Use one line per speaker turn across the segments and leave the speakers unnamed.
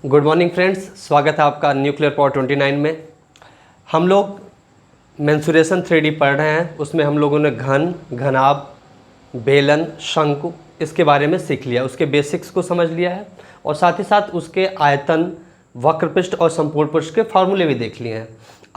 Good morning friends, स्वागत है आपका न्यूक्लियर पावर 29 में। हम लोग मेंसुरेशन 3D पढ़ रहे हैं। उसमें हम लोगों ने घन, घनाभ, बेलन, शंकु इसके बारे में सीख लिया, उसके बेसिक्स को समझ लिया है और साथ ही साथ उसके आयतन, वक्रपृष्ठ और संपूर्ण पृष्ठ के फार्मूले भी देख लिए हैं।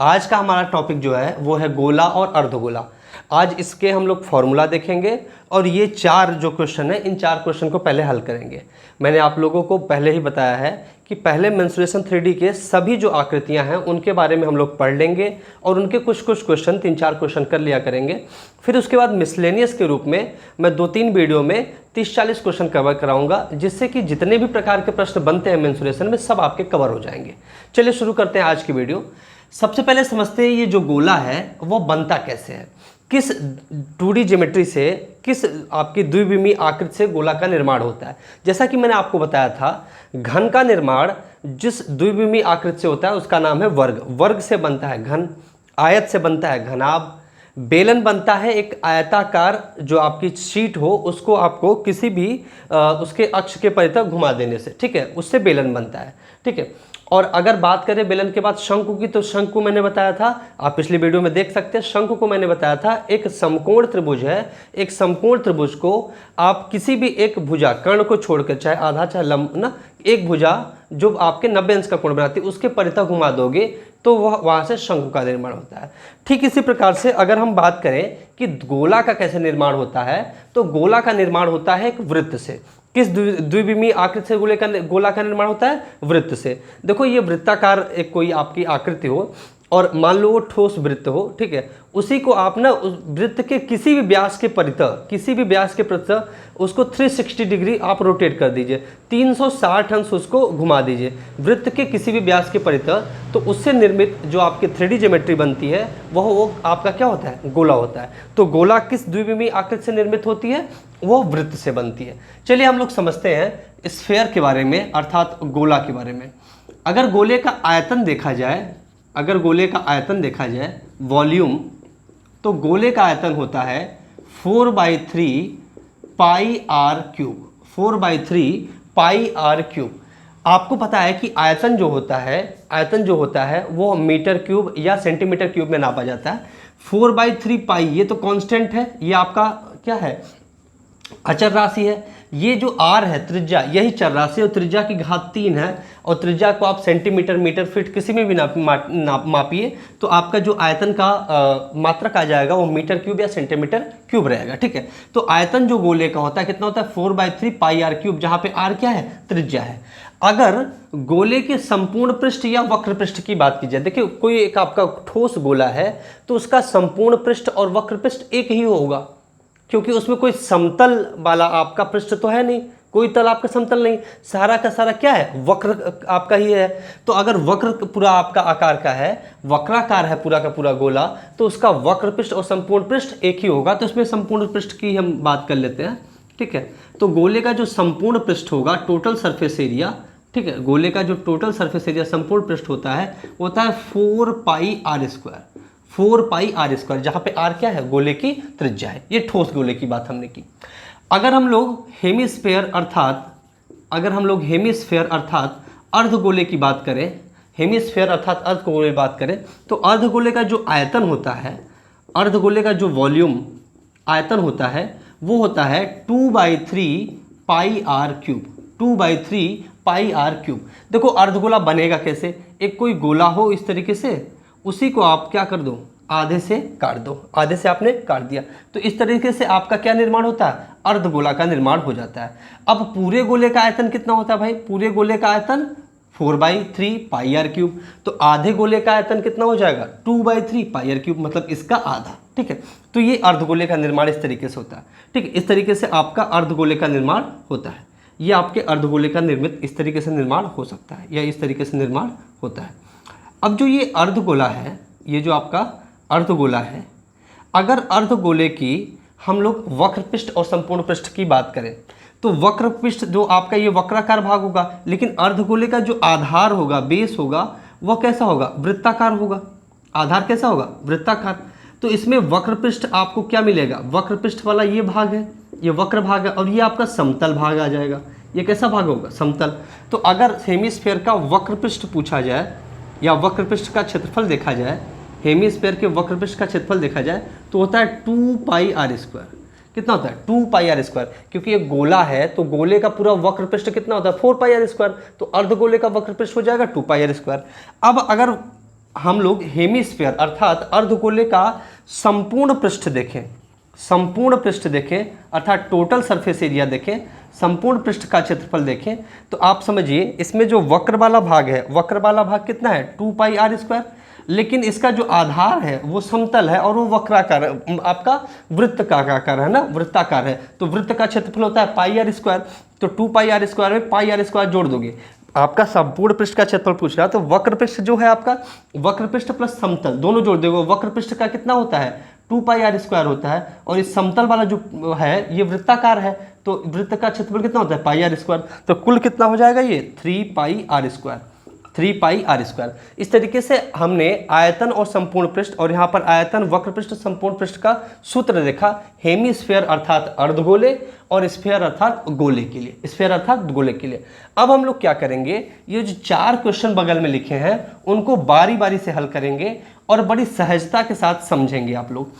आज का हमारा टॉपिक जो है वो है गोला और अर्धगोला। आज इसके हम लोग फॉर्मूला देखेंगे और ये चार जो क्वेश्चन है, इन चार क्वेश्चन को पहले हल करेंगे। मैंने आप लोगों को पहले ही बताया है कि पहले मेंसुरेशन 3D के सभी जो आकृतियां हैं उनके बारे में हम लोग पढ़ लेंगे और उनके कुछ क्वेश्चन 3-4 क्वेश्चन कर लिया करेंगे। फिर उसके बाद मिसलेनियस के रूप में मैं 2-3 वीडियो में 30-40 क्वेश्चन कवर कराऊंगा, जिससे कि जितने भी प्रकार के प्रश्न बनते हैं मेंसुरेशन में सब आपके कवर हो जाएंगे। चलिए शुरू करते हैं आज की वीडियो। सबसे पहले समझते हैं ये जो गोला है वो बनता कैसे है, किस 2D ज्योमेट्री से, किस आपकी द्विविमीय आकृति से गोला का निर्माण होता है। जैसा कि मैंने आपको बताया था, घन का निर्माण जिस द्विविमीय आकृति से होता है उसका नाम है वर्ग। वर्ग से बनता है घन, आयत से बनता है घनाभ, बेलन बनता है एक आयताकार जो आपकी शीट हो, उसको आपको किसी भी उसके अक्ष के परितः घुमा देने से, ठीक है, उससे बेलन बनता है, ठीक है। और अगर बात करें बेलन के बाद शंकु की, तो शंकु मैंने बताया था, आप पिछली वीडियो में देख सकते हैं। शंकु को मैंने बताया था एक समकोण त्रिभुज है। एक समकोण त्रिभुज को आप किसी भी एक भुजा, कर्ण को छोड़कर, चाहे आधा चाहे लंब ना, एक भुजा जो आपके 90 अंश का कोण बनाती है उसके परितः घुमा दोगे तो वह वहाँ से शंकु का निर्माण होता है। ठीक इसी प्रकार से अगर हम बात करें कि गोला का कैसे निर्माण होता है, तो गोला का निर्माण होता है एक वृत्त से। किस द्विविमीय आकृति से गोला का निर्माण होता है? वृत्त से। देखो ये वृत्ताकार एक कोई आपकी आकृति हो और मान लो वो ठोस वृत्त हो, ठीक है, उसी को आप ना उस वृत्त के किसी भी व्यास के परितः उसको 360 डिग्री आप रोटेट कर दीजिए, 360 अंश उसको घुमा दीजिए वृत्त के किसी भी व्यास के परितः, तो उससे निर्मित जो आपकी 3D ज्योमेट्री बनती है वो आपका क्या होता है? गोला होता है। तो गोला किस द्विविमीय आकृति से निर्मित होती है? वो वृत्त से बनती है। चलिए हम लोग समझते हैं स्फीयर के बारे में, अर्थात गोला के बारे में। अगर गोले का आयतन देखा जाए, वॉल्यूम, तो गोले का आयतन होता है 4/3 pi R cube. 4/3 pi R cube. आपको पता है कि आयतन जो होता है वो मीटर क्यूब या सेंटीमीटर क्यूब में नापा जाता है। 4/3 पाई ये तो कांस्टेंट है, ये आपका क्या है? अचर राशि है। ये जो r है त्रिज्या, यही चर राशि और त्रिज्या की घात 3 है, और त्रिज्या को आप सेंटीमीटर, मीटर, फीट किसी में भी मापिए तो आपका जो आयतन का मात्रक आ जाएगा वो मीटर क्यूब या सेंटीमीटर क्यूब रहेगा, ठीक है। तो आयतन जो गोले का होता है कितना होता है? 4/3 पाई आर क्यूब, जहाँ पे r क्या है? त्रिज्या है। अगर गोले के संपूर्ण पृष्ठ या वक्र पृष्ठ की बात की जाए, देखिए कोई एक आपका ठोस गोला है तो उसका संपूर्ण पृष्ठ और वक्र पृष्ठ एक ही होगा, क्योंकि उसमें कोई समतल वाला आपका पृष्ठ तो है नहीं, कोई तल आपका समतल नहीं, सारा का सारा क्या है? वक्र आपका ही है। तो अगर वक्र पूरा आपका आकार का है, वक्राकार है पूरा का पूरा गोला, तो उसका वक्र पृष्ठ और संपूर्ण पृष्ठ एक ही होगा। तो इसमें संपूर्ण पृष्ठ की हम बात कर लेते हैं, ठीक है। तो गोले का जो संपूर्ण पृष्ठ होगा, टोटल सरफेस एरिया, ठीक है, गोले का जो टोटल सरफेस एरिया संपूर्ण पृष्ठ होता है 4 pi are square. 4 pi are square, जहाँ पे आर क्या है? गोले की त्रिज्या है। ये ठोस गोले की बात हमने की। अगर हम लोग हेमिस्फीयर अर्थात अर्धगोले की बात करें, हेमिस्फीयर अर्थात अर्धगोले की बात करें, तो अर्धगोले का जो आयतन होता है, अर्धगोले का जो वॉल्यूम आयतन होता है वो होता है 2/3 pi R cube. 2/3 pi R cube. देखो अर्धगोला बनेगा कैसे? एक कोई गोला हो इस तरीके से, उसी को आप क्या कर दो? आधे से काट दो। आधे से आपने काट दिया तो इस तरीके से आपका क्या निर्माण होता है? अर्धगोला का निर्माण हो जाता है। अब पूरे गोले का आयतन कितना होता है भाई? पूरे गोले का आयतन 4/3 पाई आर क्यूब। तो आधे गोले का आयतन कितना हो जाएगा? 2/3 पाई आर क्यूब, मतलब इसका आधा, ठीक है। तो ये अर्धगोले का निर्माण इस तरीके से होता है, ठीक है। इस तरीके से आपका अर्धगोले का निर्माण होता है। ये आपके अर्धगोले का निर्मित इस तरीके से निर्माण हो सकता है या इस तरीके से निर्माण होता है। अब जो ये अर्धगोला है, ये जो आपका अर्धगोला है, अगर अर्धगोले की हम लोग वक्र पृष्ठ और संपूर्ण पृष्ठ की बात करें तो वक्र पृष्ठ जो आपका ये वक्राकार भाग होगा, लेकिन अर्धगोले का जो आधार होगा, बेस होगा, वह कैसा होगा? वृत्ताकार होगा। आधार कैसा होगा? वृत्ताकार। तो इसमें वक्र पृष्ठ आपको क्या मिलेगा? वक्र पृष्ठ वाला ये भाग है, ये वक्र भाग है, और ये आपका समतल भाग आ जाएगा। ये कैसा भाग होगा? समतल। तो अगर हेमिस्फीयर का वक्रपृष्ठ पूछा जाए या वक्रपृष्ठ का क्षेत्रफल देखा जाए, हेमिस्फीयर के वक्रपृष्ठ का क्षेत्रफल देखा जाए तो होता है 2πr²। कितना होता है? 2πr²। क्योंकि ये गोला है तो गोले का पूरा वक्रपृष्ठ कितना होता है? 4πr²। तो अर्धगोले का वक्रपृष्ठ हो जाएगा 2πr²। अब अगर हम लोग हेमिस्फीयर अर्थात अर्धगोले का संपूर्ण पृष्ठ देखें, संपूर्ण पृष्ठ देखें अर्थात टोटल सरफेस एरिया देखें, संपूर्ण पृष्ठ का क्षेत्रफल देखें, तो आप समझिए इसमें जो वक्र वाला भाग है, वक्र वाला भाग कितना है? 2πr²। लेकिन इसका जो आधार है वो समतल है और वो वक्राकार आपका वृत्त का आकार है ना, वृत्ताकार है। तो वृत्त का क्षेत्रफल होता है πr²। तो 2πr² में πr² जोड़ दोगे, आपका संपूर्ण पृष्ठ का क्षेत्रफल पूछ रहा है। तो वक्र पृष्ठ जो है आपका, वक्र पृष्ठ प्लस समतल दोनों जोड़ दोगे, वक्र पृष्ठ का कितना होता है? 2πr² होता है। और इस समतल वाला जो है ये वृत्ताकार है, तो वृत्त का क्षेत्रफल कितना होता है? πr²। तो कुल कितना हो जाएगा ये? 3πr²। 3πr²। इस तरीके से हमने आयतन और संपूर्ण पृष्ठ और यहाँ पर आयतन वक्र पृष्ठ संपूर्ण पृष्ठ का सूत्र देखा, हेमिस्फीयर अर्थात अर्धगोले और स्फीयर अर्थात गोले के लिए, स्फीयर अर्थात गोले के लिए। अब हम लोग क्या करेंगे, ये जो 4 क्वेश्चन बगल में लिखे हैं उनको बारी बारी से हल करेंगे और बड़ी सहजता के साथ समझेंगे आप लोग।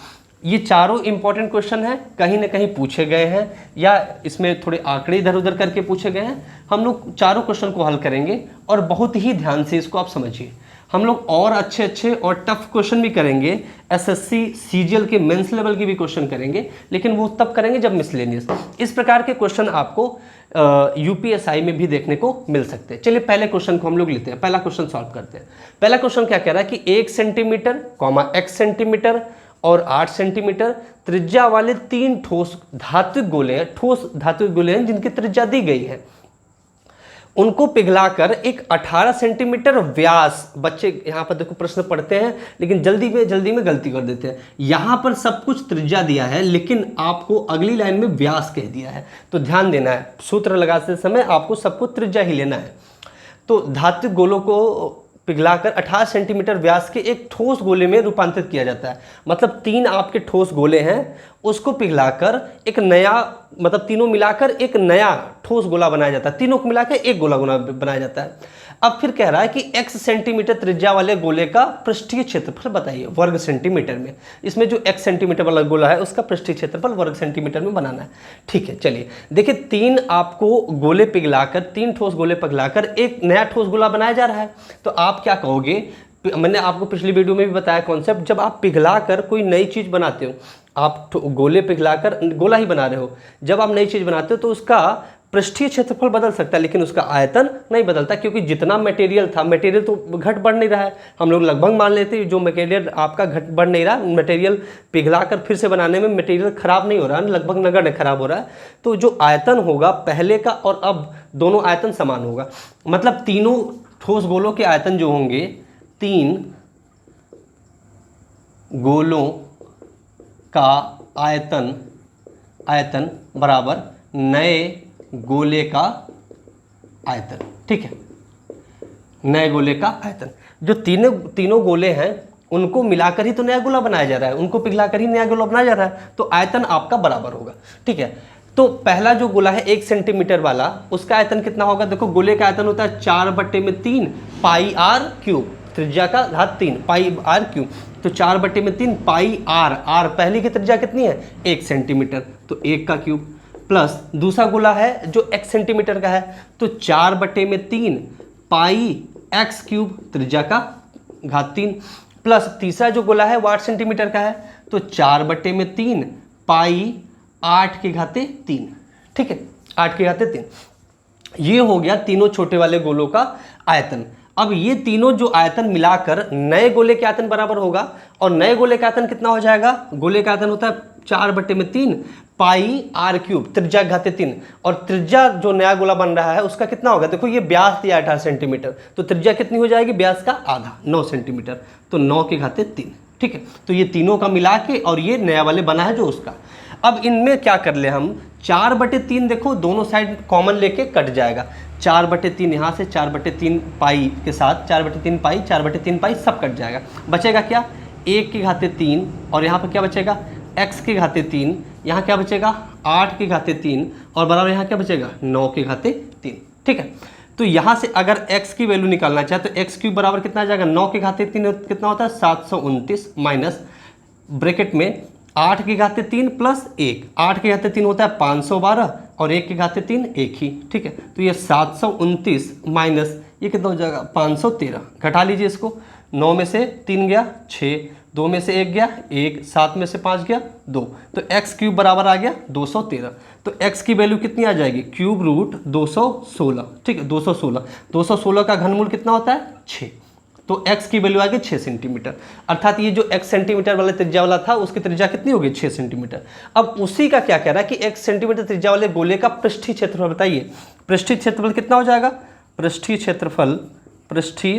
ये चारों इंपॉर्टेंट क्वेश्चन हैं, कहीं ना कहीं पूछे गए हैं या इसमें थोड़े आंकड़े इधर उधर करके पूछे गए हैं। हम लोग चारों क्वेश्चन को हल करेंगे और बहुत ही ध्यान से इसको आप समझिए। हम लोग और अच्छे और टफ क्वेश्चन भी करेंगे, एसएससी सीजीएल के मेंस लेवल के भी क्वेश्चन करेंगे, लेकिन वो तब करेंगे जब मिसलेनियस। इस प्रकार के क्वेश्चन आपको यूपीएसआई में भी देखने को मिल सकते हैं। चलिए पहले क्वेश्चन को हम लोग लेते हैं, पहला क्वेश्चन सॉल्व करते हैं। पहला क्वेश्चन क्या कह रहा है कि 1 सेंटीमीटर, x सेंटीमीटर और 8 सेंटीमीटर त्रिज्या वाले 3 ठोस धात्विक गोले हैं, ठोस धात्विक गोले हैं जिनकी त्रिज्या दी गई है, उनको पिघलाकर एक 18 सेंटीमीटर व्यास, बच्चे यहाँ पर देखो प्रश्न पढ़ते हैं लेकिन जल्दी में गलती कर देते हैं। यहाँ पर सब कुछ त्रिज्या दिया है लेकिन आपको अगली लाइन में व्यास कह दिया है, तो ध्यान देना है, सूत्र लगाते समय आपको सबको त्रिज्या ही लेना है। तो धात्विक गोलों को पिघलाकर 18 सेंटीमीटर व्यास के एक ठोस गोले में रूपांतरित किया जाता है। मतलब 3 आपके ठोस गोले हैं, उसको पिघलाकर एक नया, मतलब तीनों मिलाकर एक नया ठोस गोला बनाया जाता है, तीनों को मिलाकर एक गोला बनाया जाता है। अब फिर कह रहा है कि x सेंटीमीटर त्रिज्या वाले गोले का पृष्ठीय क्षेत्रफल बताइए वर्ग सेंटीमीटर में। इसमें जो x सेंटीमीटर वाला गोला है उसका पृष्ठीय क्षेत्रफल वर्ग सेंटीमीटर में बनाना है। ठीक है, चलिए देखिए 3 आपको गोले पिघलाकर, 3 ठोस गोले पिघलाकर एक नया ठोस गोला बनाया जा रहा है। तो आप क्या कहोगे, मैंने आपको पिछली वीडियो में भी बताया कॉन्सेप्ट, जब आप पिघलाकर कोई नई चीज़ बनाते हो, आप गोले पिघलाकर गोला ही बना रहे हो, जब आप नई चीज़ बनाते हो तो उसका पृष्ठीय क्षेत्रफल बदल सकता है लेकिन उसका आयतन नहीं बदलता, क्योंकि जितना मटेरियल था, मटेरियल तो घट बढ़ नहीं रहा है। हम लोग लगभग मान लेते हैं जो मटेरियल आपका घट बढ़ नहीं रहा, मटेरियल पिघलाकर फिर से बनाने में मटेरियल खराब नहीं हो रहा है, लगभग नगण्य खराब हो रहा है। तो जो आयतन होगा पहले का और अब दोनों आयतन समान होगा। मतलब तीनों ठोस गोलों के आयतन जो होंगे, 3 गोलों का आयतन बराबर नए गोले का आयतन। ठीक है, नए गोले का आयतन। जो तीनों गोले हैं उनको मिलाकर ही तो नया गोला बनाया जा रहा है, उनको पिघलाकर ही नया गोला बनाया जा रहा है, तो आयतन आपका बराबर होगा। ठीक है, तो पहला जो गोला है 1 सेंटीमीटर वाला, उसका आयतन कितना होगा? देखो गोले का आयतन होता है 4/3 πr³, त्रिज्या का घात 3 πr³। तो 4/3 πr, पहली की त्रिज्या कितनी है? 1 सेंटीमीटर, तो 1 का क्यूब, प्लस दूसरा गोला है जो x सेंटीमीटर का है, तो 4/3 πx³, त्रिज्या का घात 3, प्लस तीसरा जो गोला है वो 8 सेंटीमीटर का है, तो 4/3 π8⁻3। ठीक है, 8⁻3। ये हो गया तीनों छोटे वाले गोलों का आयतन। अब ये तीनों जो आयतन मिलाकर नए गोले के आयतन बराबर होगा, और नए गोले का आयतन कितना हो जाएगा? गोले का आयतन होता है 4/3 πr³, त्रिज्या घाते 3, और त्रिज्या जो नया गोला बन रहा है उसका कितना होगा? देखो ये व्यास दिया 18 सेंटीमीटर, तो त्रिज्या कितनी हो जाएगी? व्यास का आधा, 9 सेंटीमीटर, तो 9⁻3। ठीक है, तो ये तीनों का मिला के और ये नया वाले बना है जो उसका। अब इनमें क्या कर ले हम, 4/3 देखो दोनों साइड कॉमन लेके कट जाएगा, 4/3 यहाँ से 4/3 पाई के साथ 4/3 पाई 4/3 पाई सब कट जाएगा। बचेगा क्या? 1⁻3, और यहाँ पर क्या बचेगा? x⁻3, यहाँ क्या बचेगा? 8 की घाते 3 और बराबर यहाँ क्या बचेगा 9 की घाते 3। ठीक है, तो यहाँ से अगर x की वैल्यू निकालना चाहे तो एक्स क्यूब बराबर कितना आ जाएगा 9 की घाते 3 कितना होता है 729 माइनस ब्रैकेट में 8 की घाते 3 प्लस 1, 8 की घाते 3 होता है 512 और 1 की घाते 3 एक ही। ठीक है, तो ये 729 माइनस ये कितना हो जाएगा 513, घटा लीजिए इसको, 9 में से 3 गया 6, 2 में से 1 गया 1, 7 में से 5 गया 2, तो एक्स क्यूब बराबर आ गया 213। तो x की वैल्यू कितनी आ जाएगी क्यूब रूट 216। ठीक है, 216 का घनमूल कितना होता है 6, तो x की वैल्यू आ गई 6 सेंटीमीटर। अर्थात ये जो x सेंटीमीटर वाला त्रिज्या वाला था उसकी त्रिज्या कितनी होगी 6 सेंटीमीटर। अब उसी का क्या कह रहा है कि x सेंटीमीटर त्रिज्या वाले गोले का पृष्ठीय क्षेत्रफल बताइए। पृष्ठीय क्षेत्रफल कितना हो जाएगा, पृष्ठीय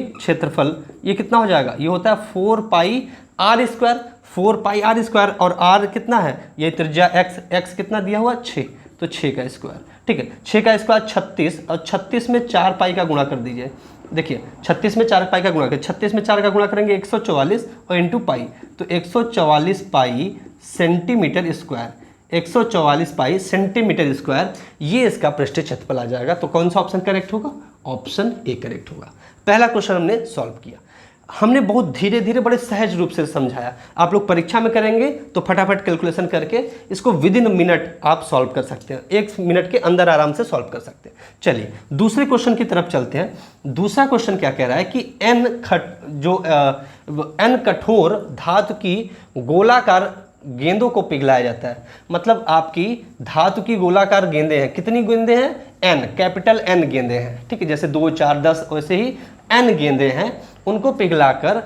क्षेत्रफल ये कितना हो जाएगा, ये होता है 4 pi are square, 4 pi are square, और r कितना है ये त्रिज्या x कितना दिया हुआ 6, तो 6 का स्क्वायर। ठीक है, 6 का स्क्वायर 36 और 36 में 4 पाई का गुणा कर दीजिए। देखिए 36 में 4 पाई का गुणा करें, 36 में 4 का गुणा करेंगे 144 और इंटू पाई, तो 144 पाई सेंटीमीटर स्क्वायर, 144 पाई सेंटीमीटर स्क्वायर, ये इसका पृष्ठीय क्षेत्रफल आ जाएगा। तो कौन सा ऑप्शन करेक्ट होगा, ऑप्शन ए करेक्ट होगा। पहला क्वेश्चन हमने सॉल्व किया, हमने बहुत धीरे धीरे बड़े सहज रूप से समझाया। आप लोग परीक्षा में करेंगे तो फटाफट कैलकुलेशन करके इसको विद इन मिनट आप सॉल्व कर सकते हैं, 1 मिनट के अंदर आराम से सॉल्व कर सकते हैं। चलिए दूसरे क्वेश्चन की तरफ चलते हैं। दूसरा क्वेश्चन क्या कह रहा है कि n कठोर धातु की गोलाकार गेंदों को पिघलाया जाता है। मतलब आपकी धातु की गोलाकार गेंदें हैं, कितनी गेंदें हैं n, कैपिटल N गेंदें हैं। ठीक है, जैसे 2 4 10 वैसे ही n गेंदें हैं, उनको पिघलाकर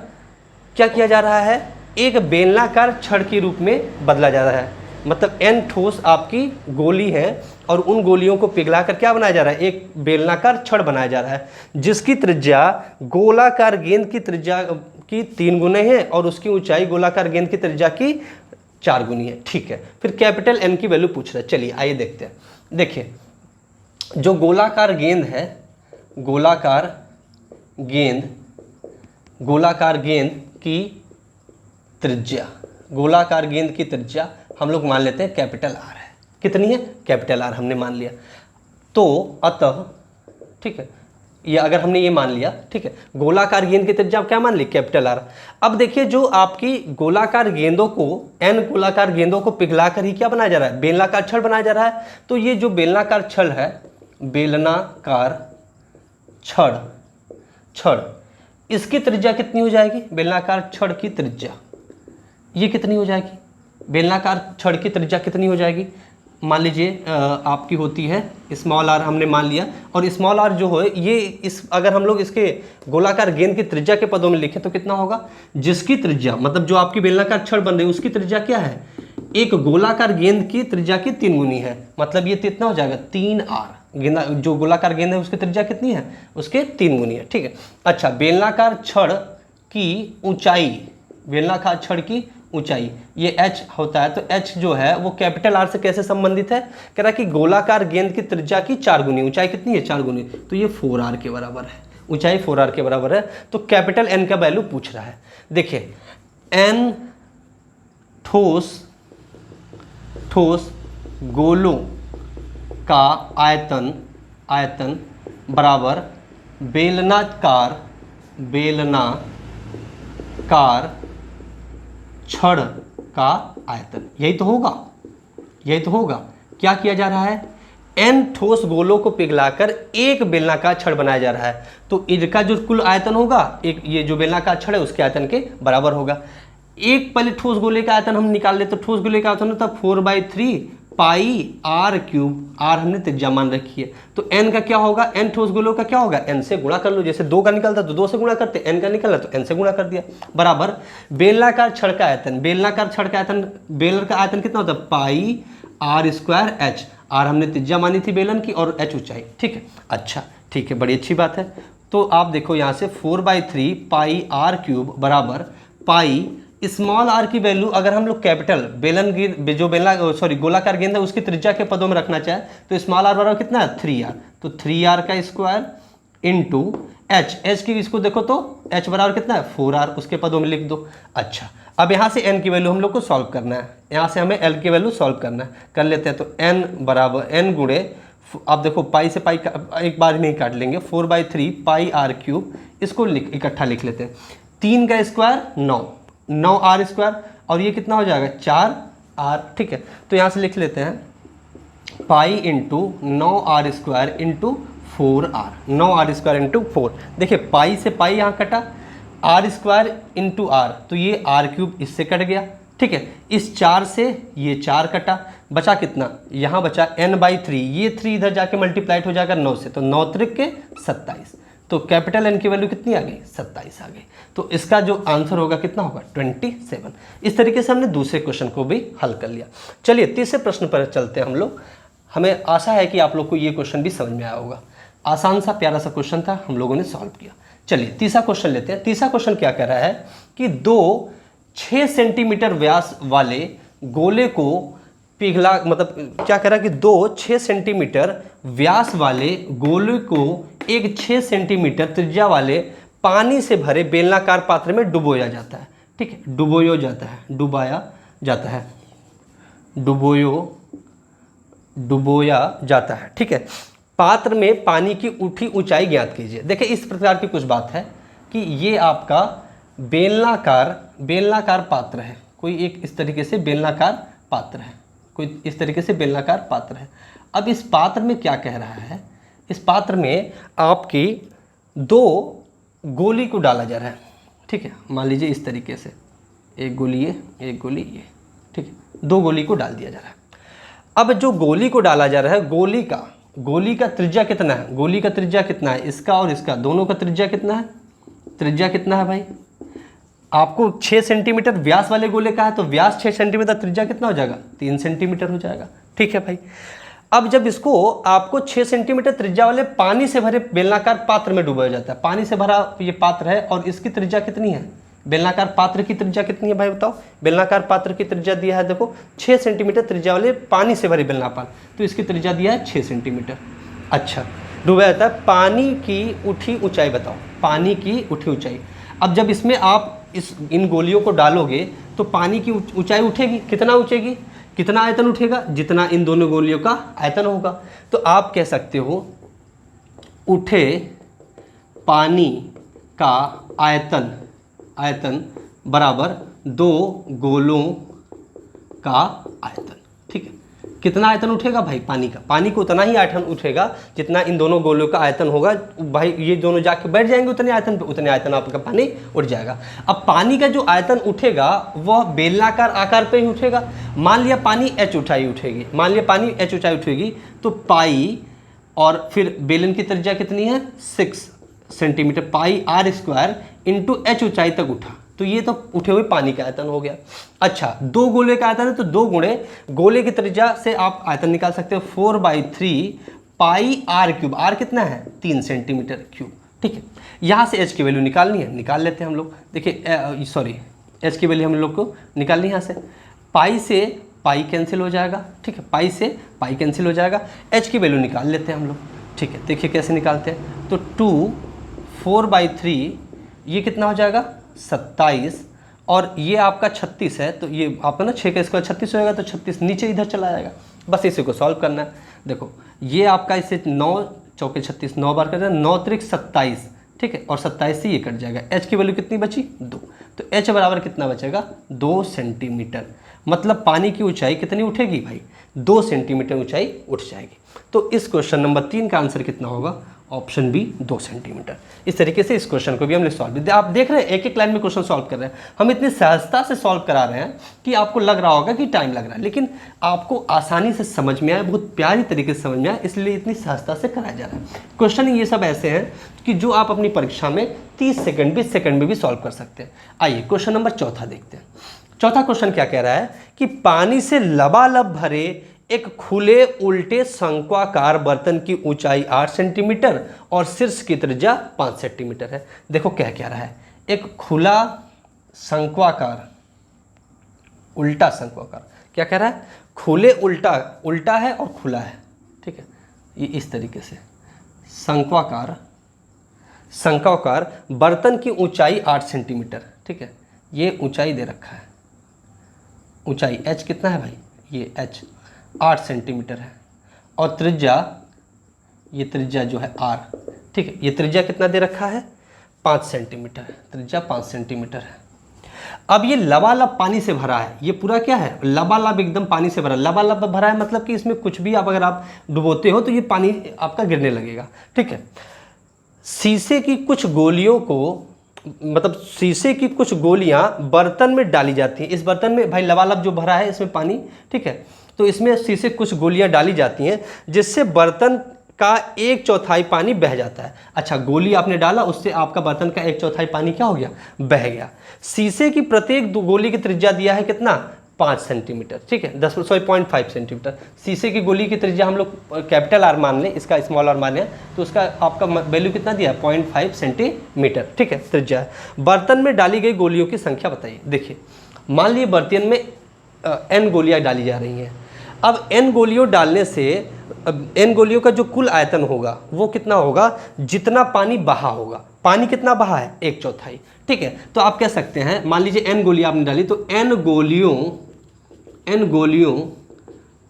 क्या किया जा रहा है, एक बेलनाकार छड़ के रूप में बदला जा रहा है। मतलब n ठोस आपकी गोली है और उन गोलियों को पिघलाकर क्या बनाया जा रहा है, एक बेलनाकार छड़ बनाया जा रहा है जिसकी त्रिज्या गोलाकार गेंद की त्रिज्या की 3 गुने है और उसकी ऊंचाई गोलाकार गेंद की त्रिज्या की 4 गुनी है। ठीक है, फिर कैपिटल N की वैल्यू पूछ रहा है। चलिए आइए देखते हैं। देखिए जो गोलाकार गेंद है, गोलाकार गेंद की त्रिज्या, गोलाकार गेंद की त्रिज्या हम लोग मान लेते हैं कैपिटल R है। कितनी है, कैपिटल R हमने मान लिया। तो अतः ठीक है, ये अगर हमने ये मान लिया, ठीक है, गोलाकार गेंद की त्रिज्या क्या मान ली कैपिटल R। अब देखिए जो आपकी गोलाकार गेंदों को, n गोलाकार गेंदों को पिघलाकर ही क्या बनाया जा रहा है, बेलनाकार छड़ बनाया जा रहा है। तो ये जो बेलनाकार छड़ है, बेलनाकार छड़ इसकी त्रिज्या कितनी हो जाएगी, बेलनाकार छड़ की त्रिज्या ये कितनी हो जाएगी, बेलनाकार छड़ की त्रिज्या कितनी हो जाएगी, मान लीजिए आपकी होती है स्मॉल r हमने मान लिया, और स्मॉल r जो है ये इस अगर हम लोग इसके गोलाकार गेंद की त्रिज्या के पदों में लिखें तो कितना होगा, जिसकी त्रिज्या मतलब जो आपकी बेलनाकार छड़ बन रही है उसकी त्रिज्या क्या है, एक गोलाकार गेंद की त्रिज्या की 3 गुनी है। मतलब ये कितना हो जाएगा 3r, गेंदा जो गोलाकार गेंद है उसकी त्रिज्या कितनी है, उसके 3 गुनी है। ठीक है, अच्छा बेलनाकार छड़ की ऊंचाई, बेलनाकार छड़ की ऊंचाई ये h होता है, तो h जो है वो कैपिटल R से कैसे संबंधित है, कह रहा है कि गोलाकार गेंद की त्रिज्या की 4 गुनी, ऊंचाई कितनी है 4 गुनी, तो ये 4r के बराबर है, ऊंचाई 4r के बराबर है। तो कैपिटल N का वैल्यू पूछ रहा है। देखिए n ठोस गोलों का आयतन बराबर बेलनाकार छड़ का आयतन, यही तो होगा। क्या किया जा रहा है, n ठोस गोलों को पिघलाकर एक बेलनाकार छड़ बनाया जा रहा है, तो इनका जो कुल आयतन होगा एक ये जो बेलनाकार छड़ है उसके आयतन के बराबर होगा। एक पहले ठोस गोले का आयतन हम निकाल ले, तो ठोस गोले का आयतन होता है 4/3 पाई r क्यूब, r हमने त्रिज्या मान रखी है, तो n का क्या होगा, n ठोस गोलों का क्या होगा, n से गुणा कर लो, जैसे 2 का निकलता तो 2 से गुणा करते, n का निकला तो n से गुणा कर दिया, बराबर बेलनाकार छड़ का आयतन, बेलनाकार छड़ का आयतन, बेलन का आयतन कितना होता है पाई r स्क्वायर h, r हमने त्रिज्या मानी थी बेलन की और h ऊंचाई। ठीक है, अच्छा ठीक है, बड़ी अच्छी बात है। तो आप देखो यहाँ से 4/3 पाई r क्यूब बराबर पाई स्मॉल r की वैल्यू अगर हम लोग कैपिटल गोलाकार गेंद है उसकी त्रिज्या के पदों में रखना चाहे तो स्मॉल r बराबर कितना है 3r, तो 3r का स्क्वायर इंटू एच की इसको देखो तो एच बराबर कितना है 4r, उसके पदों में लिख दो। अच्छा, अब यहाँ से n की वैल्यू हम लोग को सॉल्व करना है, यहाँ से हमें l की वैल्यू सॉल्व करना है, कर लेते हैं। तो n बराबर n गुणे, अब देखो पाई से पाई एक बार में ही काट लेंगे, 4/3 पाई आर क्यूब, इसको इकट्ठा लिख लेते हैं। 3 का स्क्वायर 9 आर स्क्वायर, और ये कितना हो जाएगा 4r, ठीक है। तो यहाँ से लिख लेते हैं pi into 9r square into 4r, 9r square into 4। देखिए पाई से पाई यहाँ कटा, आर स्क्वायर इंटू आर, तो ये आर क्यूब इससे कट गया, ठीक है। इस 4 से ये 4 कटा, बचा कितना, यहाँ बचा n/3, ये 3 इधर जाके मल्टीप्लाइड हो जाएगा 9 से, तो 9 त्रिक के 27, तो कैपिटल N की वैल्यू कितनी आ गई 27 आ गई। तो इसका जो आंसर होगा कितना होगा 27। इस तरीके से हमने दूसरे क्वेश्चन को भी हल कर लिया। चलिए तीसरे प्रश्न पर चलते हैं हम लोग। हमें आशा है कि आप लोग को ये क्वेश्चन भी समझ में आया होगा। आसान सा प्यारा सा क्वेश्चन था, हम लोगों ने सॉल्व किया। चलिए तीसरा क्वेश्चन लेते हैं। तीसरा क्वेश्चन क्या कह रहा है कि 6 सेंटीमीटर व्यास वाले गोले को पिघला, मतलब क्या कह रहा है कि 6 सेंटीमीटर व्यास वाले गोले को एक 6 सेंटीमीटर त्रिज्या वाले पानी से भरे बेलनाकार पात्र में डुबोया जाता है, ठीक है। डुबोया जाता है, डुबोया जाता है, ठीक है। पात्र में पानी की उठी ऊंचाई ज्ञात कीजिए। देखिए इस प्रकार की कुछ बात है कि ये आपका बेलनाकार पात्र है, कोई एक इस तरीके से बेलनाकार पात्र है, कोई इस तरीके से बेलनाकार पात्र है। अब इस पात्र में क्या कह रहा है, इस पात्र में आपकी 2 गोली को डाला जा रहा है, ठीक है। मान लीजिए इस तरीके से, एक गोली ये, एक गोली ये, ठीक है। 2 गोली को डाल दिया जा रहा है। अब जो गोली को डाला जा रहा है, गोली का त्रिज्या कितना है, गोली का त्रिज्या कितना है, इसका और इसका दोनों का त्रिज्या कितना है, त्रिज्या कितना है भाई, आपको 6 सेंटीमीटर व्यास वाले गोले का है, तो व्यास 6 सेंटीमीटर, त्रिज्या कितना हो जाएगा 3 सेंटीमीटर हो जाएगा, ठीक है भाई। अब जब इसको आपको 6 सेंटीमीटर त्रिज्या वाले पानी से भरे बेलनाकार पात्र में डुबाया जाता है, पानी से भरा ये पात्र है और इसकी त्रिज्या कितनी है, बेलनाकार पात्र की त्रिज्या कितनी है भाई बताओ। बेलनाकार पात्र की त्रिज्या दिया है देखो 6 सेंटीमीटर त्रिज्या वाले पानी से भरे बेलनाकार, तो इसकी त्रिज्या दिया है 6 सेंटीमीटर। अच्छा, डुबाया जाता है, पानी की उठी ऊंचाई बताओ, पानी की उठी ऊंचाई। अब जब इसमें आप इन गोलियों को डालोगे तो पानी की ऊंचाई उठेगी, कितना उठेगी, कितना आयतन उठेगा, जितना इन दोनों गोलियों का आयतन होगा। तो आप कह सकते हो उठे पानी का आयतन बराबर 2 गोलों का आयतन, ठीक है। कितना आयतन उठेगा भाई पानी का, पानी को उतना ही आयतन उठेगा जितना इन दोनों गोलों का आयतन होगा भाई। ये दोनों जाके बैठ जाएंगे उतने आयतन पे, उतने आयतन आपका पानी उठ जाएगा। अब पानी का जो आयतन उठेगा वह बेलनाकार आकार पे ही उठेगा। मान लिया पानी h ऊंचाई उठेगी, मान लिया पानी h ऊंचाई उठेगी, तो पाई और फिर बेलन की त्रिज्या कितनी है 6 centimetre, pi are square into h ऊंचाई तक उठा, तो ये तो उठे हुए पानी का आयतन हो गया। अच्छा, 2 गोले का आयतन है तो 2 गुणे गोले की त्रिज्या से आप आयतन निकाल सकते हो, 4/3 पाई आर क्यूब, आर कितना है 3 सेंटीमीटर क्यूब, ठीक है। यहाँ से h की वैल्यू निकालनी है, निकाल लेते हैं हम लोग। देखिए सॉरी, h की वैल्यू हम लोग को निकालनी है यहाँ से, पाई से पाई कैंसिल हो जाएगा, ठीक है, पाई से पाई कैंसिल हो जाएगा, h की वैल्यू निकाल लेते हैं हम लोग, ठीक है। देखिए कैसे निकालते हैं, तो 4/3 ये कितना हो जाएगा 27, और ये आपका 36 है, तो ये आपका ना 6 का स्क्वायर 36 होगा, तो 36 नीचे इधर चला जाएगा। बस इसी को सॉल्व करना है। देखो ये आपका इसे 9 चौके 36, 9 बार कर देना, 9 त्रिक 27, ठीक है, और 27 से ये कट जाएगा। h की वैल्यू कितनी बची 2, तो h बराबर कितना बचेगा 2 सेंटीमीटर। मतलब पानी की ऊंचाई कितनी उठेगी भाई 2 सेंटीमीटर ऊंचाई उठ जाएगी। तो इस क्वेश्चन नंबर 3 का आंसर कितना होगा, ऑप्शन बी 2 सेंटीमीटर। इस तरीके से इस क्वेश्चन को भी हमने सॉल्व, आप देख रहे हैं एक एक लाइन में क्वेश्चन सॉल्व कर रहे हैं, हम इतनी सहजता से सॉल्व करा रहे हैं कि आपको लग रहा होगा कि टाइम लग रहा है, लेकिन आपको आसानी से समझ में आए, बहुत प्यारी तरीके से समझ में आए, इसलिए इतनी सहजता से कराया जा रहा है। क्वेश्चन ये सब ऐसे हैं कि जो आप अपनी परीक्षा में 30 सेकंड 20 सेकंड में भी सॉल्व कर सकते हैं। आइए क्वेश्चन नंबर 4 देखते हैं। चौथा क्वेश्चन क्या कह रहा है कि पानी से लबालब भरे एक खुले उल्टे शंक्वाकार बर्तन की ऊंचाई 8 सेंटीमीटर और शीर्ष की त्रिज्या 5 सेंटीमीटर है। देखो क्या रहा है, एक खुला शंक्वाकार, उल्टा शंक्वाकार, क्या कह रहा है, खुले उल्टा है और खुला है, ठीक है। ये इस तरीके से शंक्वाकार शंक्वाकार बर्तन की ऊंचाई 8 सेंटीमीटर, ठीक है, ये ऊंचाई दे रखा है, ऊंचाई h कितना है भाई, ये h 8 सेंटीमीटर है, और त्रिज्या, ये त्रिज्या जो है r, ठीक है, ये त्रिज्या कितना दे रखा है 5 सेंटीमीटर है, त्रिज्या 5 सेंटीमीटर है। अब ये लबालब पानी से भरा है, ये पूरा क्या है, लबालब एकदम पानी से भरा, लबालब भरा है मतलब कि इसमें कुछ भी आप अगर आप डुबोते हो तो ये पानी आपका गिरने लगेगा, ठीक है। शीशे की कुछ गोलियों को, मतलब शीशे की कुछ गोलियां बर्तन में डाली जाती हैं, इस बर्तन में भाई लबालब जो भरा है इसमें पानी, ठीक है, तो इसमें शीशे कुछ गोलियां डाली जाती हैं जिससे बर्तन का 1/4 पानी बह जाता है। अच्छा, गोली आपने डाला, उससे आपका बर्तन का 1/4 पानी क्या हो गया, बह गया। शीशे की प्रत्येक गोली की त्रिज्या दिया है कितना, 5 सेंटीमीटर, ठीक है, 0.5 सेंटीमीटर। शीशे की गोली की त्रिज्या हम लोग कैपिटल आर मान लें, इसका स्मॉल आर मान लें, तो उसका आपका वैल्यू कितना दिया, 0.5 सेंटीमीटर, ठीक है, त्रिज्या है। बर्तन में डाली गई गोलियों की संख्या बताइए। देखिए, मान लीजिए बर्तन में n गोलियां डाली जा रही हैं। अब n गोलियों डालने से n गोलियों का जो कुल आयतन होगा वो कितना होगा, जितना पानी बहा होगा। पानी कितना बहा है, 1/4, ठीक है। तो आप कह सकते हैं, मान लीजिए n गोलियां आपने डाली, तो n गोलियों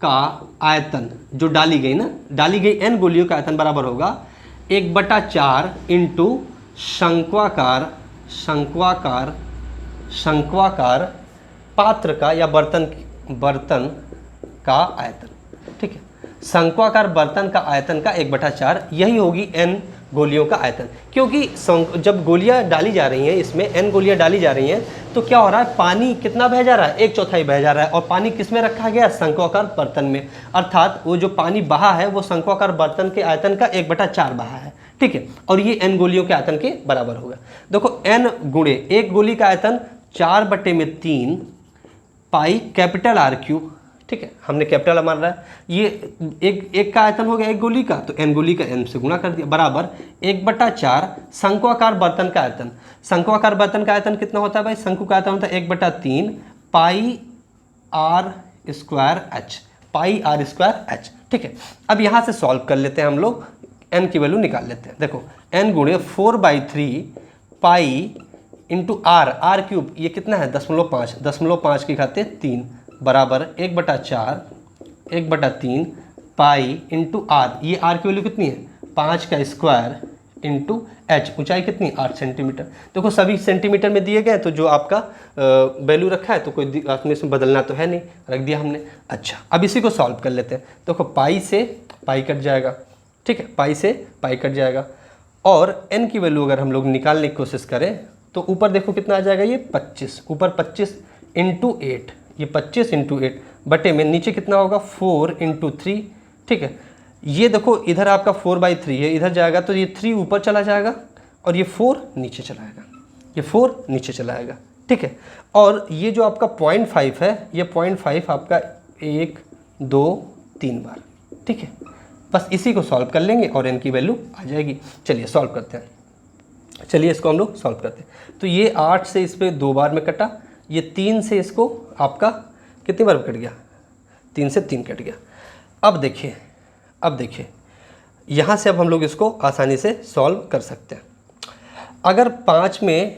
का आयतन जो डाली गई ना, डाली गई n गोलियों का आयतन बराबर होगा 1/4 इंटू शंक्वाकार पात्र का या बर्तन का आयतन, ठीक है, शंक्वाकार बर्तन का आयतन का 1/4, यही होगी n गोलियों का आयतन। क्योंकि जब गोलियां डाली जा रही हैं, इसमें n गोलियां डाली जा रही हैं, तो क्या हो रहा है, पानी कितना बह जा रहा है, 1/4 बह जा रहा है, और पानी किस में रखा गया, शंक्वाकार बर्तन में, अर्थात वो जो पानी बहा है वो शंक्वाकार बर्तन के आयतन का 1/4 बहा है, ठीक है, और ये n गोलियों के आयतन के बराबर होगा। देखो n गुणे एक गोली का आयतन 4/3 पाई कैपिटल R क्यूब, ठीक है, हमने कैपिटल मान रहा है, ये एक का आयतन हो गया एक गोली का, तो n गोली का n से गुणा कर दिया, बराबर 1/4 शंक्वाकार बर्तन का आयतन। शंक्वाकार बर्तन का आयतन कितना होता है भाई, शंकु का आयतन होता है 1/3 पाई r स्क्वायर h, ठीक है। अब यहाँ से सॉल्व कर लेते हैं हम लोग, n की वैल्यू निकाल लेते हैं। देखो n गुणे 4/3 पाई इंटू r क्यूब, ये कितना है 0.5 की खाते 3, बराबर 1/3 पाई इंटू r, ये r की वैल्यू कितनी है 5 का स्क्वायर इंटू h, ऊंचाई कितनी 8 सेंटीमीटर। देखो सभी सेंटीमीटर में दिए गए, तो जो आपका वैल्यू रखा है तो कोई आपने इसमें बदलना तो है नहीं, रख दिया हमने। अच्छा, अब इसी को सॉल्व कर लेते हैं। देखो पाई से पाई कट जाएगा, ठीक है, पाई से पाई कट जाएगा, और n की वैल्यू अगर हम लोग निकालने की कोशिश करें तो ऊपर देखो कितना आ जाएगा, ये 25, ऊपर 25 इंटू 8, ये 25 इंटू 8 बटे में नीचे कितना होगा 4 इंटू 3, ठीक है। ये देखो इधर आपका 4/3 है, इधर जाएगा तो ये 3 ऊपर चला जाएगा और ये 4 नीचे चला आएगा, ये 4 नीचे चला आएगा, ठीक है। और ये जो आपका 0.5 है, ये 0.5 आपका 1 2 3 बार, ठीक है। बस इसी को सॉल्व कर लेंगे और n की वैल्यू आ जाएगी। चलिए सॉल्व करते हैं, चलिए इसको हम लोग सॉल्व करते हैं। तो ये 8 से इस पर 2 बार में कटा, ये 3 से इसको आपका कितनी बार में कट गया, 3 से 3 कट गया। अब देखिए यहाँ से अब हम लोग इसको आसानी से सॉल्व कर सकते हैं। अगर 5 में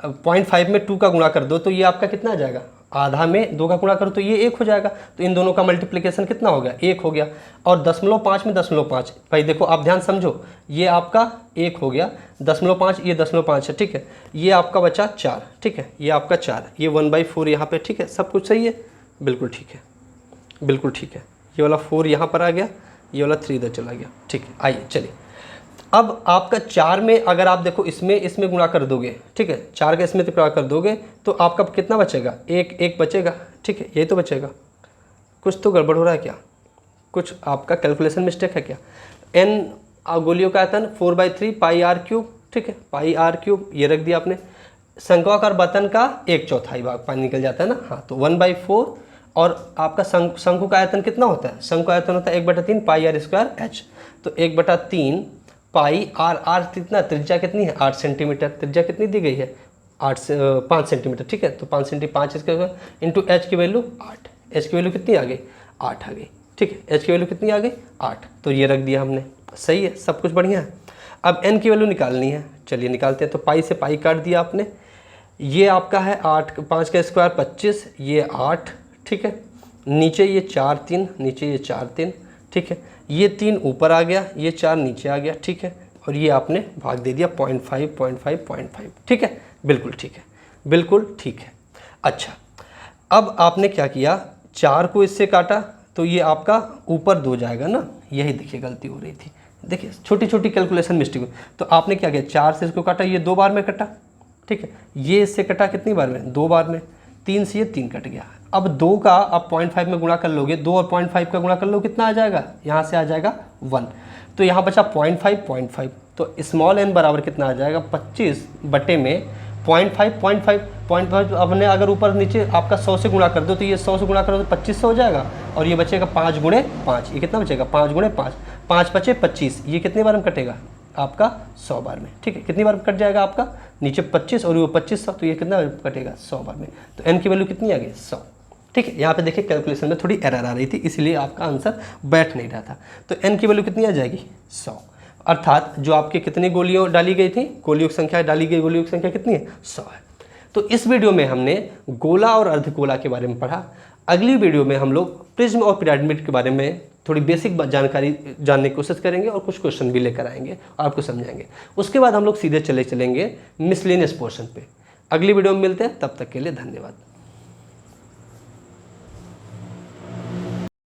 0.5 में 2 का गुणा कर दो तो ये आपका कितना आ जाएगा, आधा में 2 का गुणा करो तो ये 1 हो जाएगा, तो इन दोनों का मल्टीप्लिकेशन कितना हो गया, 1 हो गया। और 0.5 में 0.5, भाई देखो आप ध्यान समझो, ये आपका 1 हो गया, 0.5 ये 0.5 है, ठीक है, ये आपका बचा 4, ठीक है, ये आपका 4, ये 1/4 यहाँ पे, ठीक है, सब कुछ सही है, बिल्कुल ठीक है, बिल्कुल ठीक है। ये वाला 4 यहाँ पर आ गया, ये वाला 3 इधर चला गया, ठीक है। आइए चलिए, अब आपका 4 में अगर आप देखो इसमें गुणा कर दोगे, ठीक है, 4 का इसमें गुणा कर दोगे तो आपका कितना बचेगा, 1 बचेगा, ठीक है, ये तो बचेगा। कुछ तो गड़बड़ हो रहा है क्या, कुछ आपका कैलकुलेशन मिस्टेक है क्या। n गोलियों का आयतन 4/3 पाई r क्यूब, ठीक है, पाई r क्यूब ये रख दिया आपने। शंक्वाकार बर्तन का 1/4 भाग पानी निकल जाता है ना, हाँ, तो 1/4। और आपका शंकु का आयतन कितना होता है, शंकु का आयतन होता है 1/3 पाई r स्क्वायर h, तो 1/3 पाई r कितना, त्रिज्या कितनी है 8 सेंटीमीटर, त्रिज्या कितनी दी गई है 5 सेंटीमीटर, ठीक है, तो 5 इसके इंटू h की वैल्यू 8, h की वैल्यू कितनी आ गई 8 आ गई, ठीक है, h की वैल्यू कितनी आ गई 8, तो ये रख दिया हमने, सही है, सब कुछ बढ़िया है। अब n की वैल्यू निकालनी है, चलिए निकालते हैं। तो पाई से पाई काट दिया आपने, ये आपका है 8, 5 का स्क्वायर 25, ये 8, ठीक है। नीचे ये 4 3, नीचे ये 4 3, ठीक है। ये 3 ऊपर आ गया, ये 4 नीचे आ गया, ठीक है। और ये आपने भाग दे दिया 0.5 0.5 0.5, ठीक है। बिल्कुल ठीक है, बिल्कुल ठीक है। अच्छा, अब आपने क्या किया, 4 को इससे काटा तो ये आपका ऊपर 2 जाएगा ना, यही देखिए गलती हो रही थी, देखिए छोटी छोटी कैलकुलेशन मिस्टेक हुई। तो आपने क्या किया, 4 से इसको काटा, ये 2 बार में कटा, ठीक है। ये इससे कटा कितनी बार में, 2 बार में। 3 से ये 3 कट गया। अब 2 का आप 0.5 में गुणा कर लोगे, 2 और 0.5 का गुणा कर लो, कितना आ जाएगा, यहाँ से आ जाएगा 1। तो यहाँ बचा 0.5 0.5, तो स्मॉल n बराबर कितना आ जाएगा, 25 बटे में 0.5 अपने अगर ऊपर नीचे आपका 100 से गुणा कर दो, तो ये 100 से गुणा करो तो 2500 हो जाएगा। और ये बचेगा 5 गुणे 5, ये कितना बचेगा, 5 गुणे 5, 5 बचे 25, ये कितने बार में कटेगा आपका, 100 बार में, ठीक है। कितनी बार कट जाएगा आपका, नीचे 25 और वो 2500, तो ये कितना कटेगा, 100 बार में। तो n की वैल्यू कितनी आ गई, 100, ठीक है। यहाँ पे देखिए कैलकुलेशन में थोड़ी एरर आ रही थी, इसलिए आपका आंसर बैठ नहीं रहा था। तो n की वैल्यू कितनी आ जाएगी, 100, अर्थात जो आपके कितनी गोलियों डाली गई थी, गोलियों की संख्या डाली गई, गोलियों की संख्या कितनी है, 100 है। तो इस वीडियो में हमने गोला और अर्धगोला के बारे में पढ़ा। अगली वीडियो में हम लोग प्रिज्म और पिरामिड के बारे में थोड़ी बेसिक जानकारी जानने की कोशिश करेंगे और कुछ क्वेश्चन भी लेकर आएंगे और आपको समझाएंगे। उसके बाद हम लोग सीधे चलेंगे मिसलेनियस पोर्शन पे। अगली वीडियो में मिलते हैं, तब तक के लिए धन्यवाद।